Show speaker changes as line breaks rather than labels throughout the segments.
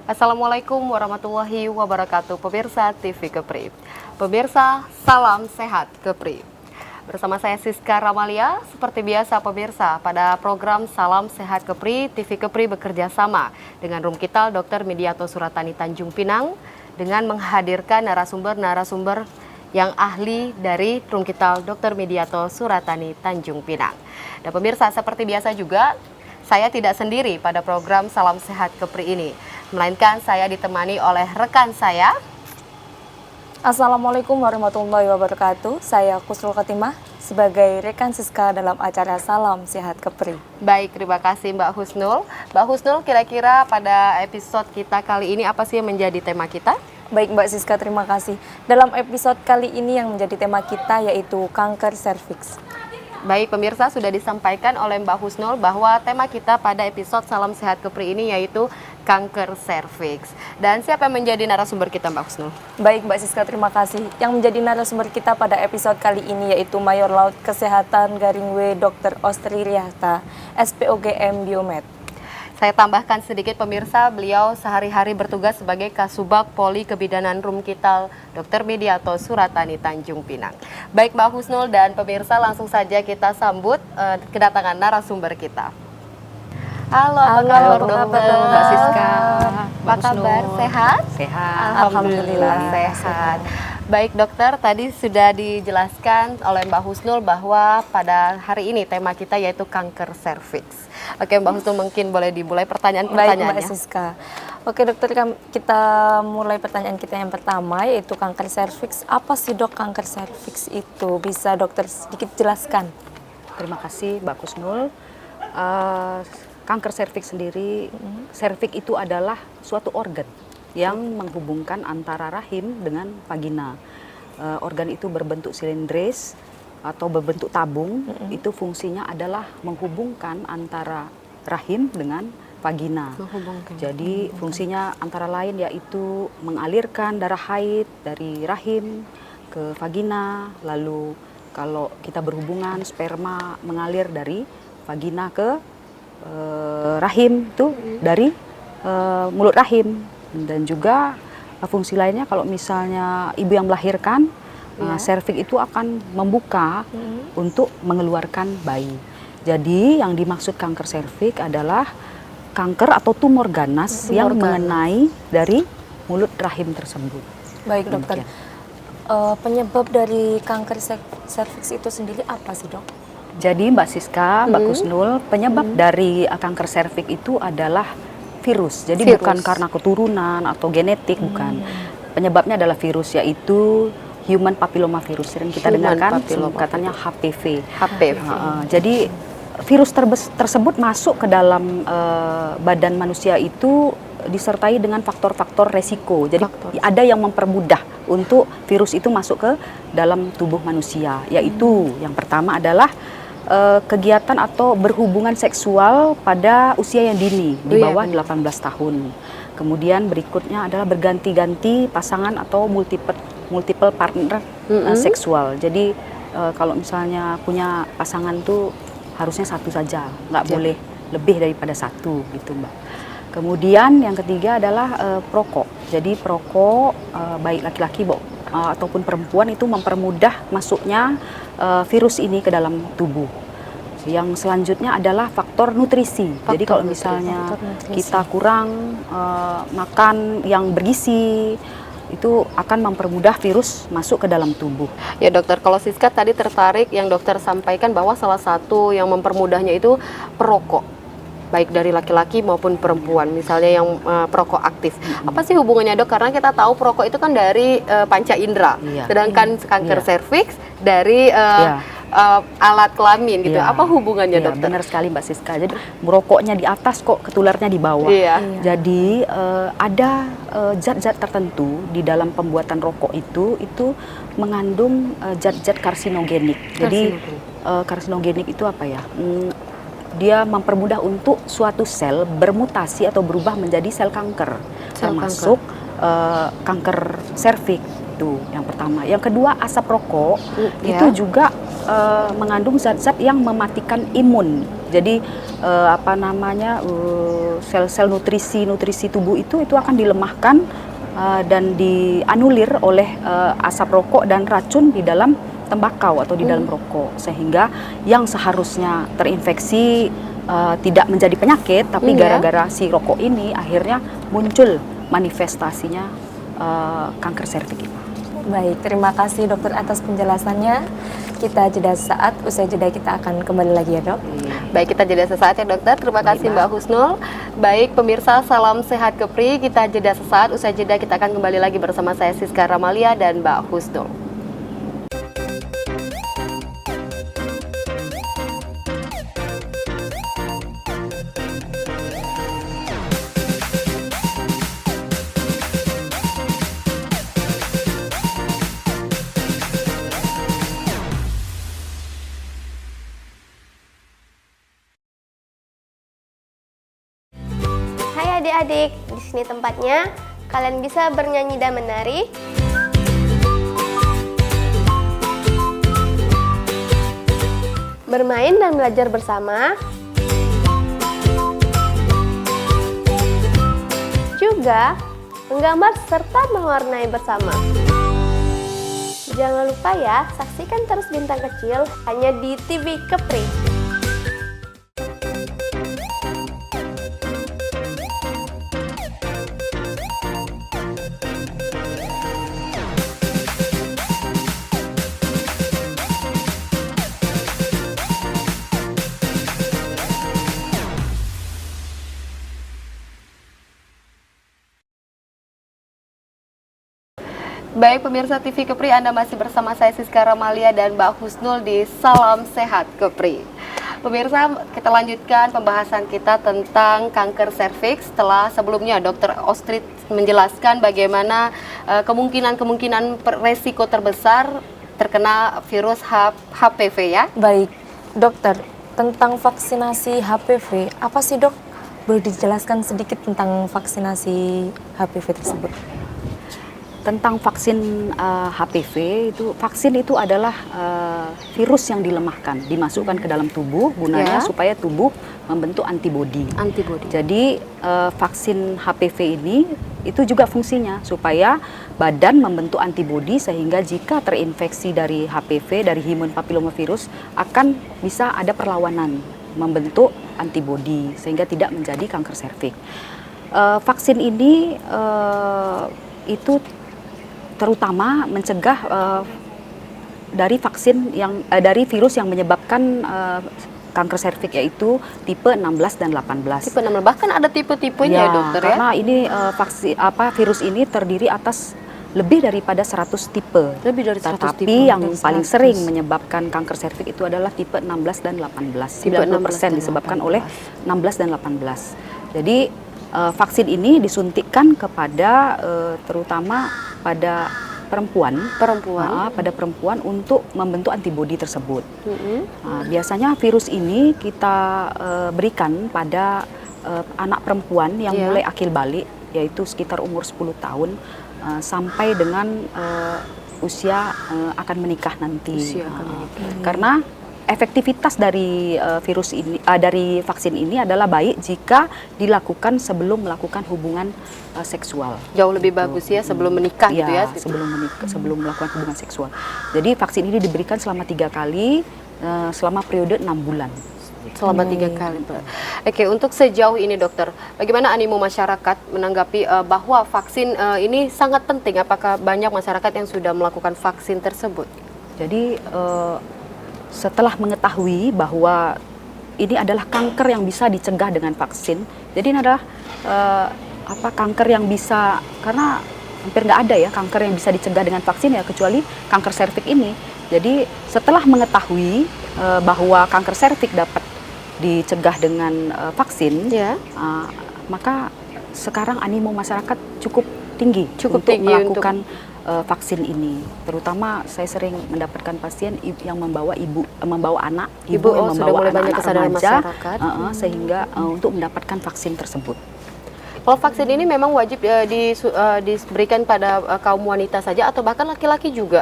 Assalamualaikum warahmatullahi wabarakatuh, pemirsa TV Kepri. Pemirsa, salam sehat Kepri. Bersama saya Siska Ramalia, seperti biasa pemirsa, pada program Salam Sehat Kepri, TV Kepri bekerja sama dengan Rumkital Dr. Midiato Suratani Tanjung Pinang dengan menghadirkan narasumber-narasumber yang ahli dari Rumkital Dr. Midiato Suratani Tanjung Pinang. Dan pemirsa, seperti biasa juga, saya tidak sendiri pada program Salam Sehat Kepri ini, melainkan saya ditemani oleh rekan saya.
Assalamualaikum warahmatullahi wabarakatuh. Saya Kusrul Khotimah sebagai rekan Siska dalam acara Salam Sehat Kepri.
Baik, terima kasih Mbak Husnul. Mbak Husnul, kira-kira pada episode kita kali ini apa sih yang menjadi tema kita?
Baik Mbak Siska, terima kasih. Dalam episode kali ini yang menjadi tema kita yaitu kanker serviks.
Baik pemirsa, sudah disampaikan oleh Mbak Husnul bahwa tema kita pada episode Salam Sehat Kepri ini yaitu kanker serviks. Dan siapa yang menjadi narasumber kita Mbak Husnul?
Baik Mbak Siska, terima kasih. Yang menjadi narasumber kita pada episode kali ini yaitu Mayor Laut Kesehatan Garing W Dr. Ostri Riahta, SPOGM Biomed.
Saya tambahkan sedikit pemirsa, beliau sehari-hari bertugas sebagai Kasubag Poli Kebidanan Rumkital Dr. Midiato Suratani Tanjung Pinang. Baik Mbak Husnul dan pemirsa, langsung saja kita sambut kedatangan narasumber kita. Halo, apa kabar dokter?
Mbak Siska.
Apa kabar? Sehat?
Sehat.
Alhamdulillah sehat. Baik dokter, tadi sudah dijelaskan oleh Mbak Husnul bahwa pada hari ini tema kita yaitu kanker serviks. Oke Mbak Husnul, mungkin boleh dimulai pertanyaan-pertanyaannya.
Baik Mbak Siska. Oke dokter, kita mulai pertanyaan kita yang pertama yaitu kanker serviks. Apa sih dok kanker serviks itu? Bisa dokter sedikit jelaskan?
Terima kasih Mbak Kusnul. Kanker serviks sendiri, serviks itu adalah suatu organ yang menghubungkan antara rahim dengan vagina. Organ itu berbentuk silindris atau berbentuk tabung. Itu fungsinya adalah menghubungkan antara rahim dengan vagina. Jadi fungsinya antara lain yaitu mengalirkan darah haid dari rahim ke vagina. Lalu kalau kita berhubungan, sperma mengalir dari vagina ke rahim itu dari mulut rahim. Dan juga fungsi lainnya kalau misalnya ibu yang melahirkan, serviks itu akan membuka untuk mengeluarkan bayi. Jadi yang dimaksud kanker serviks adalah kanker atau tumor ganas yang mengenai dari mulut rahim tersebut.
Baik dokter. Penyebab dari kanker serviks itu sendiri apa sih dok?
Jadi Mbak Siska, Mbak Kusnul, penyebab dari kanker serviks itu adalah virus. Jadi bukan karena keturunan atau genetik, bukan. Penyebabnya adalah virus, yaitu human papilloma virus. Sering kita dengarkan katanya HPV. Jadi virus tersebut masuk ke dalam badan manusia itu disertai dengan faktor-faktor resiko. Jadi ada yang mempermudah untuk virus itu masuk ke dalam tubuh manusia, yaitu yang pertama adalah kegiatan atau berhubungan seksual pada usia yang dini, di bawah 18 tahun. Kemudian berikutnya adalah berganti-ganti pasangan atau multiple partner seksual. Jadi kalau misalnya punya pasangan tuh harusnya satu saja, nggak boleh lebih daripada satu gitu Mbak. Kemudian yang ketiga adalah perokok. Jadi perokok baik laki-laki ataupun perempuan itu mempermudah masuknya virus ini ke dalam tubuh. Yang selanjutnya adalah faktor nutrisi. Jadi kalau misalnya kita kurang makan yang bergizi, itu akan mempermudah virus masuk ke dalam tubuh.
Ya dokter, kalau Siska tadi tertarik yang dokter sampaikan bahwa salah satu yang mempermudahnya itu perokok, baik dari laki-laki maupun perempuan, misalnya yang perokok aktif. Apa sih hubungannya dok? Karena kita tahu perokok itu kan dari panca indera, sedangkan kanker serviks dari alat kelamin gitu. Apa hubungannya dokter?
Benar sekali Mbak Siska. Jadi merokoknya di atas kok ketularnya di bawah. Jadi ada zat-zat tertentu di dalam pembuatan rokok itu mengandung zat-zat karsinogenik. Jadi karsinogenik itu apa ya? Dia mempermudah untuk suatu sel bermutasi atau berubah menjadi sel kanker, termasuk kanker serviks. Itu yang pertama. Yang kedua, asap rokok itu juga mengandung zat-zat yang mematikan imun Jadi sel-sel nutrisi tubuh itu akan dilemahkan dan dianulir oleh asap rokok dan racun di dalam tembakau atau di dalam rokok, sehingga yang seharusnya terinfeksi tidak menjadi penyakit, tapi gara-gara si rokok ini akhirnya muncul manifestasinya kanker serviks.
Baik, terima kasih dokter atas penjelasannya. Kita jeda sesaat, usai jeda kita akan kembali lagi ya dok.
Baik, kita jeda sesaat ya dokter. Terima kasih Mbak Husnul. Baik pemirsa, salam sehat Kepri. Kita jeda sesaat, usai jeda kita akan kembali lagi bersama saya Siska Ramalia dan Mbak Husnul.
Hai adik-adik, di sini tempatnya. Kalian bisa bernyanyi dan menari. Bermain dan belajar bersama. Juga menggambar serta mewarnai bersama. Jangan lupa ya, saksikan terus Bintang Kecil hanya di TV Kepri.
Baik pemirsa TV Kepri, Anda masih bersama saya Siska Ramalia dan Mbak Husnul di Salam Sehat Kepri. Pemirsa, kita lanjutkan pembahasan kita tentang kanker serviks setelah sebelumnya Dr. Ostrid menjelaskan bagaimana kemungkinan resiko terbesar terkena virus HPV ya.
Baik, dokter, tentang vaksinasi HPV, apa sih dok? Boleh dijelaskan sedikit tentang vaksinasi HPV tersebut?
Tentang vaksin HPV vaksin itu adalah virus yang dilemahkan, dimasukkan ke dalam tubuh gunanya supaya tubuh membentuk antibodi. Jadi vaksin HPV ini itu juga fungsinya supaya badan membentuk antibodi sehingga jika terinfeksi dari HPV, dari human papillomavirus, akan bisa ada perlawanan membentuk antibodi sehingga tidak menjadi kanker serviks. Vaksin ini itu terutama mencegah dari virus yang menyebabkan kanker serviks, yaitu tipe 16 dan 18.
Tipe 16, bahkan ada tipe-tipenya ya dokter ya?
Karena ini virus ini terdiri atas lebih daripada 100 tipe.
Lebih dari 100
Tetapi
tipe.
yang paling sering menyebabkan kanker serviks itu adalah tipe 16 dan 18. 90% disebabkan oleh 16 dan 18. Jadi vaksin ini disuntikkan kepada terutama pada pada perempuan untuk membentuk antibodi tersebut. Biasanya virus ini kita berikan pada anak perempuan yang mulai akil balik, yaitu sekitar umur 10 tahun sampai dengan usia akan menikah nanti. Karena efektivitas dari virus ini, dari vaksin ini adalah baik jika dilakukan sebelum melakukan hubungan seksual.
Jauh lebih bagus ya sebelum menikah gitu ya?
Sebelum melakukan hubungan seksual. Jadi vaksin ini diberikan selama 3 kali, selama periode 6 bulan.
Selama 3 kali. Oke, untuk sejauh ini dokter, bagaimana animo masyarakat menanggapi bahwa vaksin ini sangat penting? Apakah banyak masyarakat yang sudah melakukan vaksin tersebut?
Jadi setelah mengetahui bahwa ini adalah kanker yang bisa dicegah dengan vaksin, jadi ini adalah kanker yang bisa, karena hampir nggak ada ya kanker yang bisa dicegah dengan vaksin ya, kecuali kanker serviks ini. Jadi setelah mengetahui bahwa kanker serviks dapat dicegah dengan vaksin, maka sekarang animo masyarakat cukup tinggi untuk melakukan vaksin ini. Terutama saya sering mendapatkan pasien yang membawa anak, ibu yang membawa anak-anak remaja, sehingga untuk mendapatkan vaksin tersebut.
Kalau vaksin ini memang wajib diberikan pada kaum wanita saja atau bahkan laki-laki juga?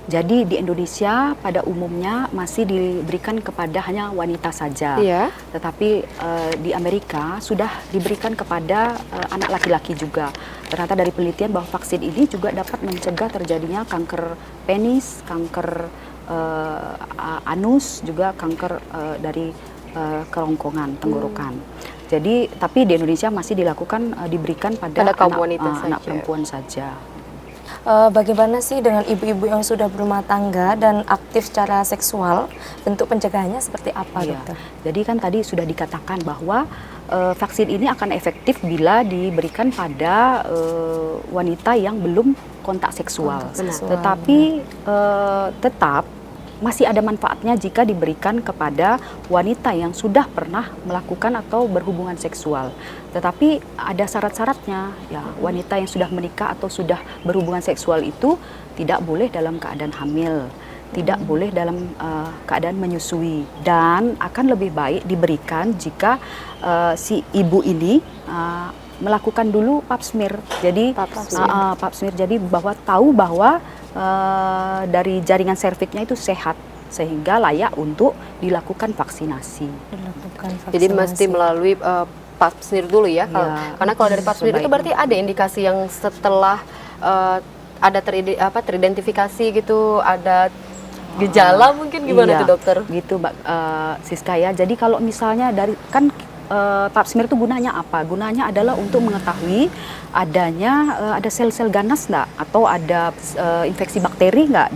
Jadi di Indonesia pada umumnya masih diberikan kepada hanya wanita saja.
Iya.
Tetapi di Amerika sudah diberikan kepada anak laki-laki juga. Ternyata dari penelitian bahwa vaksin ini juga dapat mencegah terjadinya kanker penis, kanker anus, juga kanker dari kerongkongan tenggorokan. Jadi tapi di Indonesia masih dilakukan diberikan pada
kaum wanita
anak
saja.
perempuan saja.
Bagaimana sih dengan ibu-ibu yang sudah berumah tangga dan aktif secara seksual? Bentuk pencegahannya seperti apa,
Iya.
dokter?
Jadi kan tadi sudah dikatakan bahwa vaksin ini akan efektif bila diberikan pada wanita yang belum kontak seksual.
Kontak seksual,
Tetapi tetap masih ada manfaatnya jika diberikan kepada wanita yang sudah pernah melakukan atau berhubungan seksual. Tetapi ada syarat-syaratnya, ya, wanita yang sudah menikah atau sudah berhubungan seksual itu tidak boleh dalam keadaan hamil, tidak boleh dalam keadaan menyusui, dan akan lebih baik diberikan jika si ibu ini melakukan dulu pap smear. Jadi pap smear, jadi tahu bahwa dari jaringan serviksnya itu sehat sehingga layak untuk dilakukan vaksinasi.
Jadi mesti melalui pap smear dulu ya. Karena kalau dari pap smear itu berarti ada indikasi yang setelah ada teridentifikasi gitu, ada gejala mungkin gimana tuh dokter?
Gitu Mbak Siska ya. Jadi kalau misalnya dari kan pap smear itu gunanya apa? Gunanya adalah untuk mengetahui adanya ada sel-sel ganas enggak atau ada infeksi bakteri enggak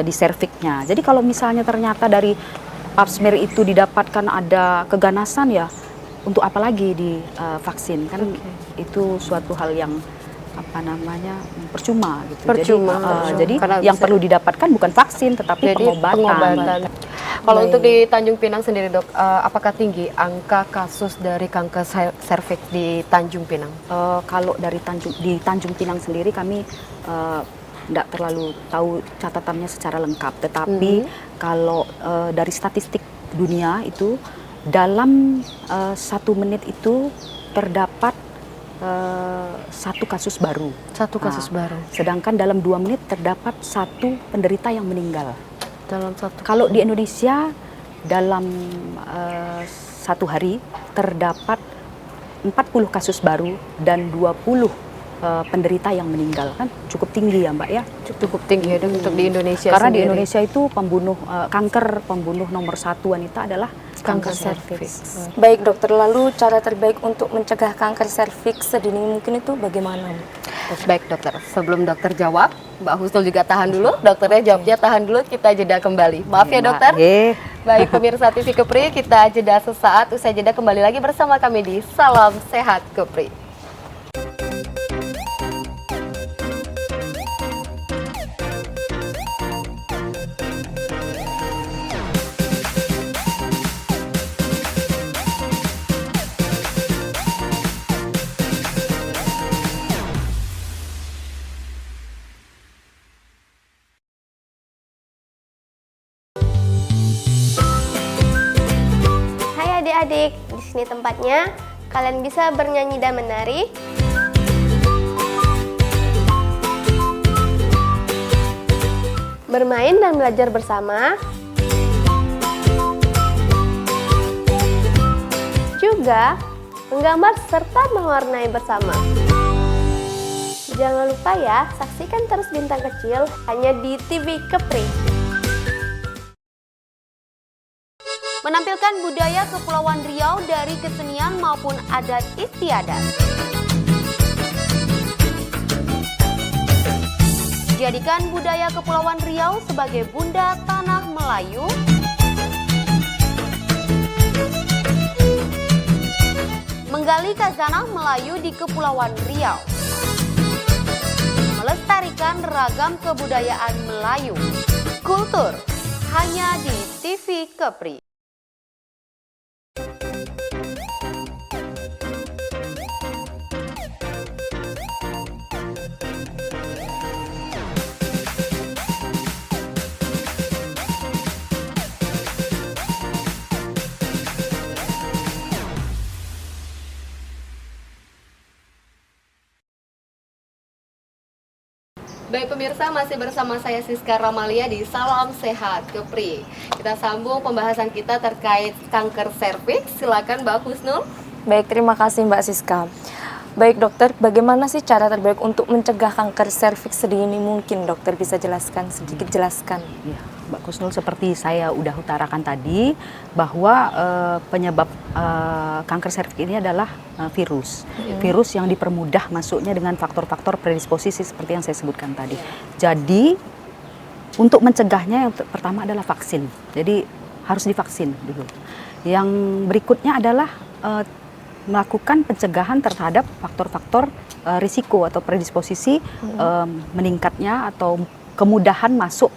di serviksnya. Jadi kalau misalnya ternyata dari pap smear itu didapatkan ada keganasan, ya untuk apa lagi di vaksin, kan itu suatu hal yang percuma gitu. Jadi yang perlu didapatkan bukan vaksin tetapi pengobatan.
Kalau untuk di Tanjung Pinang sendiri dok, apakah tinggi angka kasus dari kanker serviks di Tanjung Pinang?
Kalau di Tanjung Pinang sendiri kami tidak terlalu tahu catatannya secara lengkap, tetapi kalau dari statistik dunia itu dalam 1 menit itu terdapat 1 kasus baru.
Baru.
Sedangkan dalam 2 menit terdapat 1 penderita yang meninggal. Kalau di Indonesia dalam 1 hari terdapat 40 kasus baru dan 20 penderita yang meninggal, kan cukup tinggi ya Mbak ya?
Cukup tinggi ya dok untuk di Indonesia.
Karena
sendiri.
di Indonesia itu kanker pembunuh nomor 1 wanita adalah kanker serviks.
Baik dokter, lalu cara terbaik untuk mencegah kanker serviks sedini mungkin itu bagaimana?
Baik dokter, sebelum dokter jawab, Mbak Husnul juga tahan dulu, dokternya jawabnya tahan dulu, kita jeda kembali. Maaf ya dokter. Baik pemirsa TV Kepri, kita jeda sesaat, usai jeda kembali lagi bersama kami di Salam Sehat Kepri.
Adik-adik, di sini tempatnya. Kalian bisa bernyanyi dan menari. Bermain dan belajar bersama. Juga menggambar serta mewarnai bersama. Jangan lupa ya, saksikan terus Bintang Kecil hanya di TV Kepri.
Menampilkan budaya Kepulauan Riau dari kesenian maupun adat istiadat. Jadikan budaya Kepulauan Riau sebagai bunda tanah Melayu. Menggali khazanah Melayu di Kepulauan Riau. Melestarikan ragam kebudayaan Melayu. Kultur hanya di TV Kepri. Baik pemirsa, masih bersama saya Siska Ramalia di Salam Sehat Kepri. Kita sambung pembahasan kita terkait kanker serviks. Silakan Mbak Husnul.
Baik, terima kasih Mbak Siska. Baik dokter, bagaimana sih cara terbaik untuk mencegah kanker serviks sedini mungkin? Dokter bisa sedikit jelaskan.
Ya, Mbak Kusnul, seperti saya udah utarakan tadi bahwa penyebab kanker serviks ini adalah virus. Virus yang dipermudah masuknya dengan faktor-faktor predisposisi seperti yang saya sebutkan tadi. Jadi untuk mencegahnya yang pertama adalah vaksin. Jadi harus divaksin dulu. Yang berikutnya adalah melakukan pencegahan terhadap faktor-faktor risiko atau predisposisi meningkatnya atau kemudahan masuk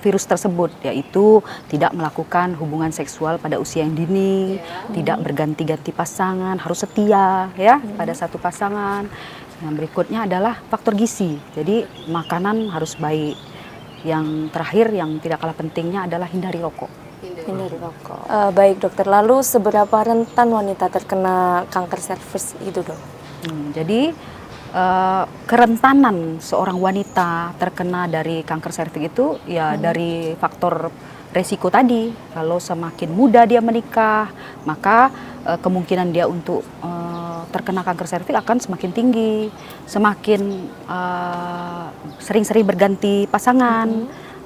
virus tersebut, yaitu tidak melakukan hubungan seksual pada usia yang dini, tidak berganti-ganti pasangan, harus setia ya pada satu pasangan. Yang berikutnya adalah faktor gizi, jadi makanan harus baik. Yang terakhir yang tidak kalah pentingnya adalah hindari rokok.
Hindari rokok. Baik dokter, lalu seberapa rentan wanita terkena kanker serviks itu dok?
Jadi kerentanan seorang wanita terkena dari kanker serviks itu ya dari faktor resiko tadi. Kalau semakin muda dia menikah, maka kemungkinan dia untuk terkena kanker serviks akan semakin tinggi. Semakin sering-sering berganti pasangan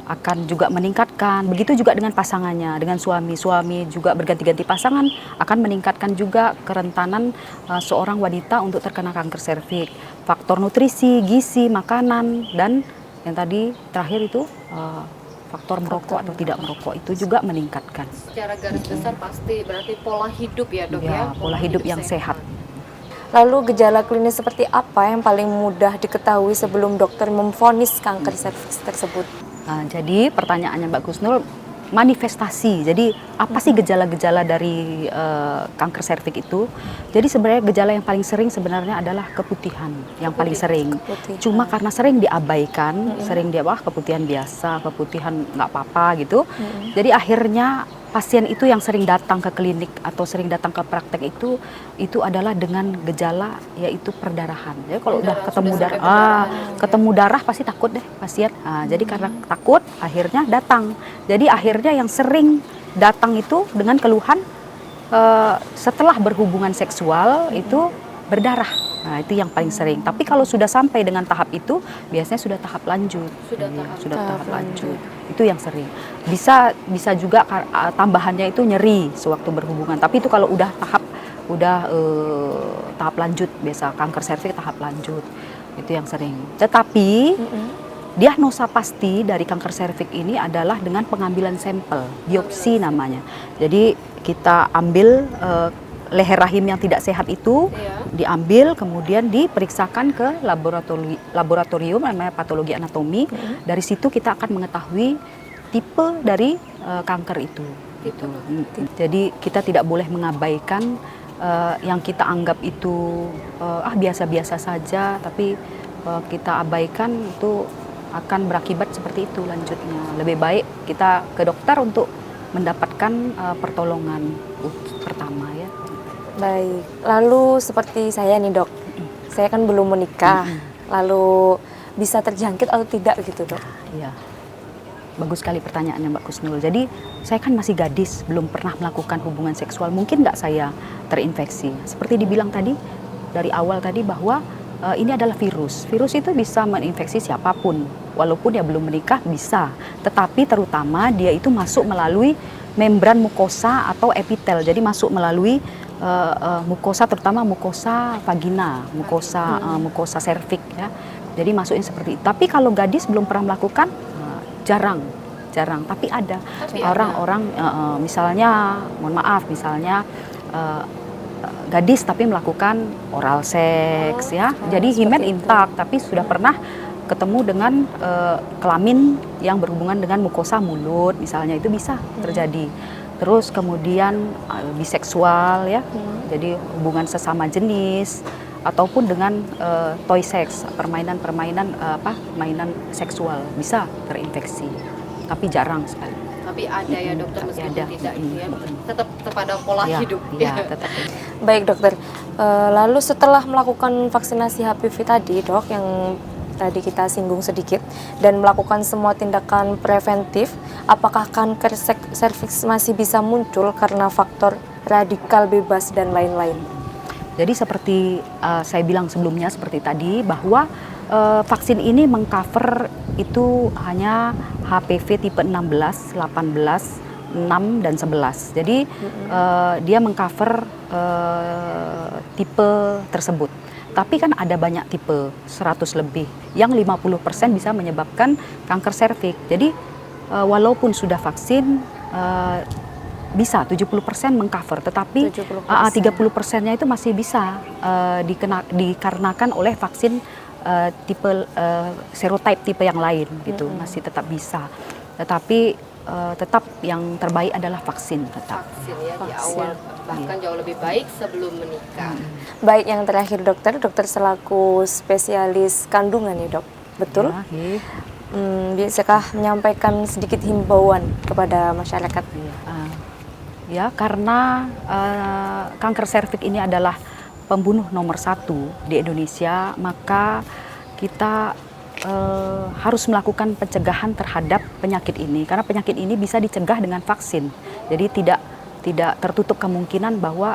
akan juga meningkatkan. Begitu juga dengan pasangannya, dengan suami juga berganti-ganti pasangan akan meningkatkan juga kerentanan seorang wanita untuk terkena kanker serviks. Faktor nutrisi, gizi, makanan, dan yang tadi terakhir itu faktor merokok atau tidak merokok itu juga meningkatkan.
Secara garis besar pasti berarti pola hidup ya dok ya?
Pola hidup yang sehat.
Lalu gejala klinis seperti apa yang paling mudah diketahui sebelum dokter memvonis kanker serviks tersebut?
Jadi pertanyaannya Mbak Kusnul, manifestasi. Jadi apa sih gejala-gejala dari kanker serviks itu? Jadi sebenarnya gejala yang paling sering sebenarnya adalah keputihan yang paling sering. Cuma karena sering diabaikan, sering dia keputihan biasa, keputihan nggak apa-apa gitu. Jadi akhirnya pasien itu yang sering datang ke klinik atau sering datang ke praktek itu adalah dengan gejala yaitu perdarahan. Jadi kalau udah ketemu darah pasti takut deh pasien. Jadi karena takut akhirnya datang. Jadi akhirnya yang sering datang itu dengan keluhan setelah berhubungan seksual itu berdarah. Nah, itu yang paling sering. Tapi kalau sudah sampai dengan tahap itu, biasanya sudah tahap lanjut. Sudah tahap lanjut. Itu yang sering. Bisa juga tambahannya itu nyeri sewaktu berhubungan. Tapi itu kalau udah tahap lanjut, biasa kanker serviks tahap lanjut. Itu yang sering. Tetapi diagnosa pasti dari kanker serviks ini adalah dengan pengambilan sampel, biopsi namanya. Jadi kita ambil leher rahim yang tidak sehat itu diambil, kemudian diperiksakan ke laboratorium namanya patologi anatomi. Dari situ kita akan mengetahui tipe dari kanker itu. Gitu. Jadi kita tidak boleh mengabaikan yang kita anggap itu biasa-biasa saja, tapi kita abaikan itu akan berakibat seperti itu lanjutnya. Lebih baik kita ke dokter untuk mendapatkan pertolongan pertama ya.
Baik, lalu seperti saya nih dok, saya kan belum menikah, lalu bisa terjangkit atau tidak gitu dok?
Iya, bagus sekali pertanyaannya Mbak Kusnul. Jadi saya kan masih gadis, belum pernah melakukan hubungan seksual, mungkin nggak saya terinfeksi. Seperti dibilang tadi, dari awal tadi bahwa ini adalah virus. Virus itu bisa menginfeksi siapapun, walaupun dia belum menikah bisa. Tetapi terutama dia itu masuk melalui membran mukosa atau epitel, jadi masuk melalui mukosa, terutama mukosa vagina, mukosa serviks ya. Jadi masuknya seperti itu. Tapi kalau gadis belum pernah melakukan, jarang. Tapi ada orang-orang misalnya, mohon maaf, misalnya gadis tapi melakukan oral seks ya. Jadi himen intak tapi sudah pernah ketemu dengan kelamin yang berhubungan dengan mukosa mulut misalnya, itu bisa terjadi. Terus kemudian biseksual ya, jadi hubungan sesama jenis, ataupun dengan toy sex, permainan mainan seksual bisa terinfeksi, tapi jarang sekali.
Tapi ada ya dokter, meskipun tidak itu ya, tetap ada pola hidup.
Ya, tetap.
Baik dokter, lalu setelah melakukan vaksinasi HPV tadi dok, yang tadi kita singgung sedikit, dan melakukan semua tindakan preventif, apakah kanker serviks masih bisa muncul karena faktor radikal bebas dan lain-lain?
Jadi seperti saya bilang sebelumnya seperti tadi bahwa vaksin ini mengcover itu hanya HPV tipe 16, 18, 6 dan 11. Jadi dia mengcover tipe tersebut. Tapi kan ada banyak tipe 100 lebih yang 50% bisa menyebabkan kanker serviks. Jadi walaupun sudah vaksin bisa 70% mengcover, tetapi 30%-nya itu masih bisa dikarenakan oleh vaksin tipe serotype tipe yang lain gitu, masih tetap bisa. Tetapi tetap yang terbaik adalah vaksin tetap.
Vaksin ya di awal, bahkan jauh lebih baik sebelum menikah.
Baik, yang terakhir dokter selaku spesialis kandungan ya dok, betul?
Ya,
Bisakah menyampaikan sedikit himbauan kepada masyarakat?
Ya, karena kanker serviks ini adalah pembunuh nomor 1 di Indonesia, maka kita harus melakukan pencegahan terhadap penyakit ini, karena penyakit ini bisa dicegah dengan vaksin. Jadi tidak tertutup kemungkinan bahwa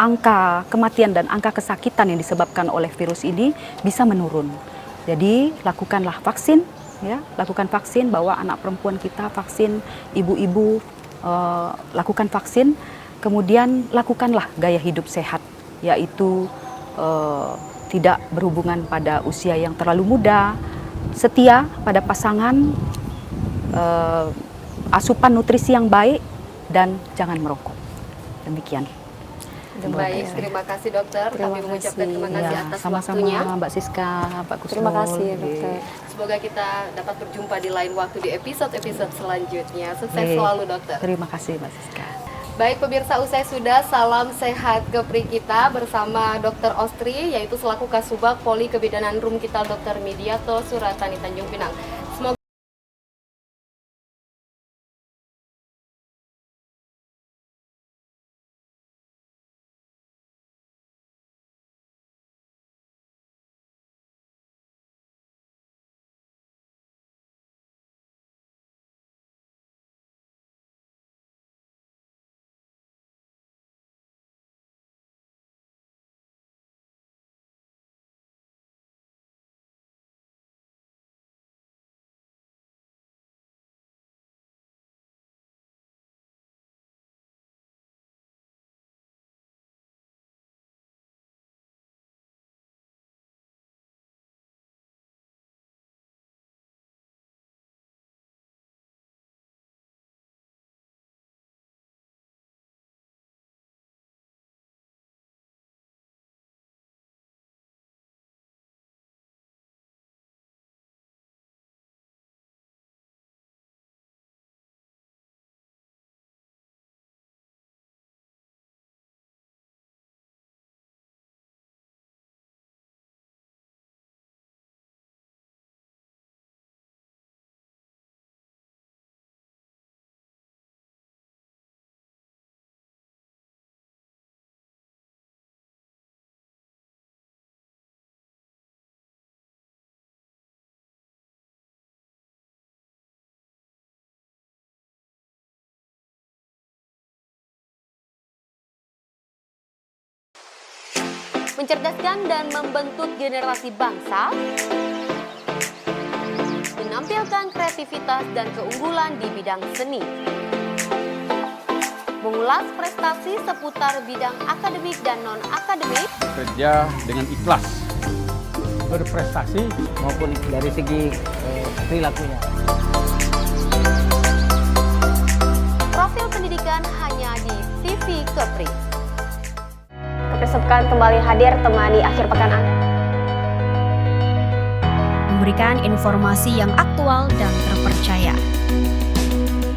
angka kematian dan angka kesakitan yang disebabkan oleh virus ini bisa menurun. Jadi lakukanlah vaksin, ya, lakukan vaksin, bawa anak perempuan kita vaksin, ibu-ibu lakukan vaksin, kemudian lakukanlah gaya hidup sehat, yaitu tidak berhubungan pada usia yang terlalu muda, setia pada pasangan, asupan nutrisi yang baik, dan jangan merokok. Demikian.
Baik, terima kasih dokter. Kami mengucapkan terima kasih atas waktunya.
Sama-sama Mbak Siska, Pak Kusnul.
Terima kasih dokter.
Semoga kita dapat berjumpa di lain waktu di episode-episode selanjutnya. Sukses selalu dokter.
Terima kasih Mbak Siska.
Baik pemirsa, usai sudah salam sehat kepri kita bersama Dr. Ostri, yaitu selaku Kasubag Poli Kebidanan Rum Kital Dr. Midiato Suratani Tanjung Pinang. Semoga mencerdaskan dan membentuk generasi bangsa, menampilkan kreativitas dan keunggulan di bidang seni, mengulas prestasi seputar bidang akademik dan non-akademik,
kerja dengan ikhlas, berprestasi
maupun dari segi perilakunya.
profil pendidikan hanya di TV Kepri.
Kepri Sepekan kembali hadir temani akhir pekan Anda.
Memberikan informasi yang aktual dan terpercaya.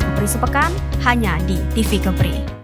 Kepri Sepekan hanya di TV Kepri.